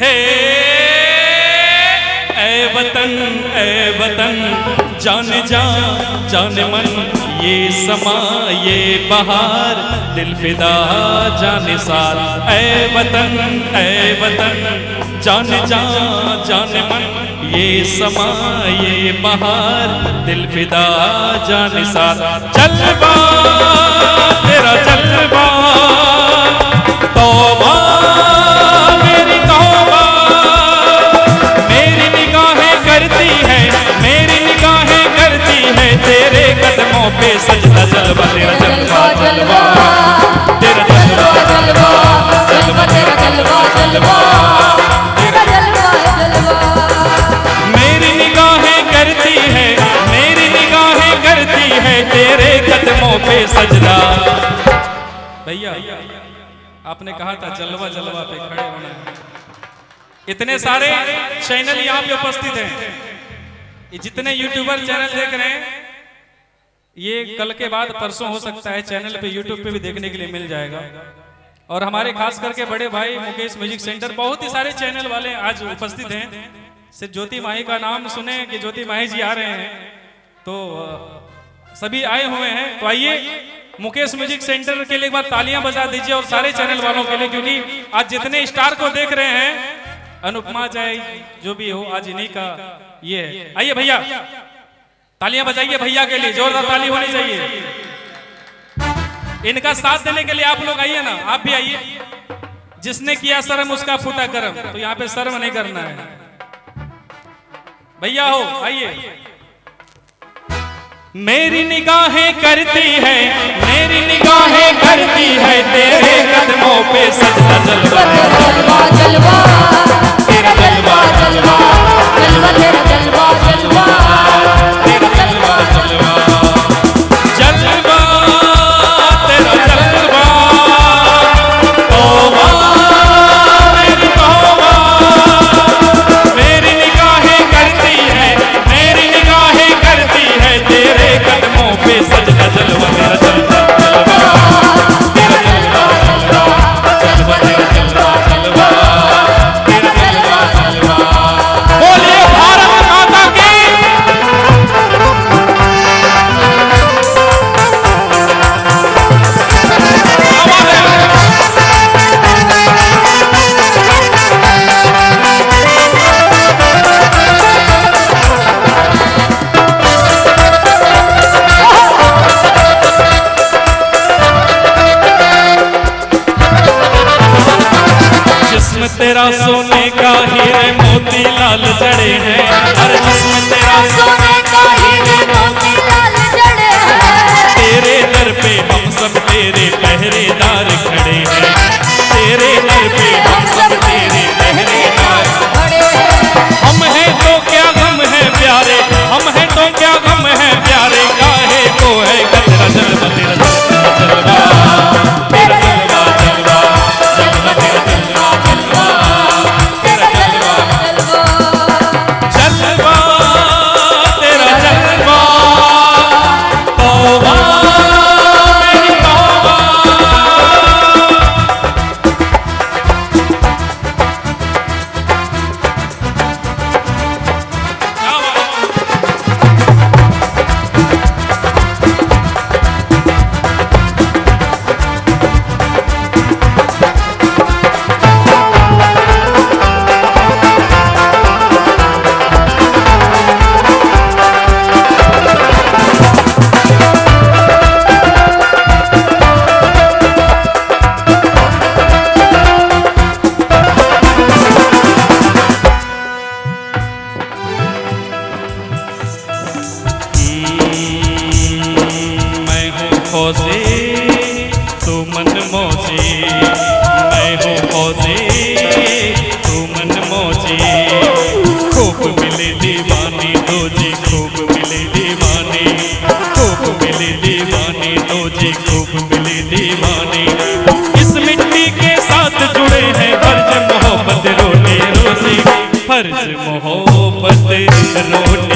ए वतन जान जा जान मन, ये समा ये बहार दिल फिदा जाने सार। ए वतन जान जा जान मन, ये समा ये बहार दिल फिदा जाने सार। जलवा तेरा जलवा तौबा मेरी तौबा, मेरी निगाहें करती है, मेरी निगाहें करती है तेरे कदमों पे सजदा। जलवा तेरा जलवा जलवा तेरा जलवा जलवा जलवा तेरा जलवा जलवा तेरा जलवा जलवा। मेरी निगाहें करती है, मेरी निगाहें करती है तेरे कदमों पे सजदा। भैया आपने कहा था जलवा जलवा पे खड़े होना है। इतने सारे चैनल यहाँ पे उपस्थित हैं, जितने यूट्यूबर चैनल देख रहे हैं, ये कल के बाद परसों हो सकता है चैनल पे यूट्यूब पे भी देखने के लिए मिल जाएगा। और हमारे खास करके बड़े भाई मुकेश म्यूजिक सेंटर, बहुत ही सारे चैनल वाले आज उपस्थित हैं। सिर्फ ज्योति माही का नाम सुने कि ज्योति माही जी आ रहे हैं तो सभी आए हुए हैं। तो आइए मुकेश म्यूजिक सेंटर के लिए एक बार तालियां बजा दीजिए और सारे चैनल वालों के लिए, क्योंकि आज जितने स्टार को देख रहे हैं, अनुपमा चाहे जो भी हो, आज इन्हीं का ये है। आइए भैया तालियां बजाइए भैया के लिए, जोरदार ताली होनी चाहिए। इनका साथ देने के लिए आप लोग आइए ना, आप भी आइए। जिसने किया शर्म उसका फूटा करम, तो यहाँ पे शर्म नहीं करना है। भैया हो आइए। मेरी निगाहें करती है, मेरी निगाहें करती है तेरे कदमों पे सजदा। जलवा जलवा जलवा तेरा जलवा जलवा जलवा तेरा जलवा जलवा तेरा जलवा जलवा जलवा तेरा जलवा तौबा मेरी तौबा। मेरी निगाहें करती है, मेरी निगाहें करती है तेरे कदमों पे सजदा। जलवा तेरा जलवा जलवा तेरा जलवा जलवा जलवा तेरा जलवा जलवा तेरा जलवा जलवा। बोलिए भारत माता की। तेरा सोने का हीरे मोती लाल जड़े हैं, हर जिस्म तेरा सोने का हीरे मोती लाल जड़े हैं। तेरे दर पे हम सब तेरे पहरेदार खड़े हैं, तेरे दर पे हम सब तेरे पहरेदार खड़े हैं। हम हैं तो क्या गम है प्यारे, हम हैं तो क्या गम है प्यारे, काहे को है तेरा जलवा तेरा जलवा जलवा तेरा जलवा जलवा जलवा तेरा जलवा जलवा तेरा जलवा जलवा तेरा जलवा तौबा मेरी तौबा। तू मन मौजी, मैं हूँ फौजी तू मन मौजी। खूब मिले दीवानी दो जी, खूब मिले दीवानी, खूब मिले दीवानी दो जी, खूब मिले दीवानी। इस मिट्टी के साथ जुड़े हैं फर्ज मोहब्बत रोटी रोजी, फर्ज मोहब्बत रोटी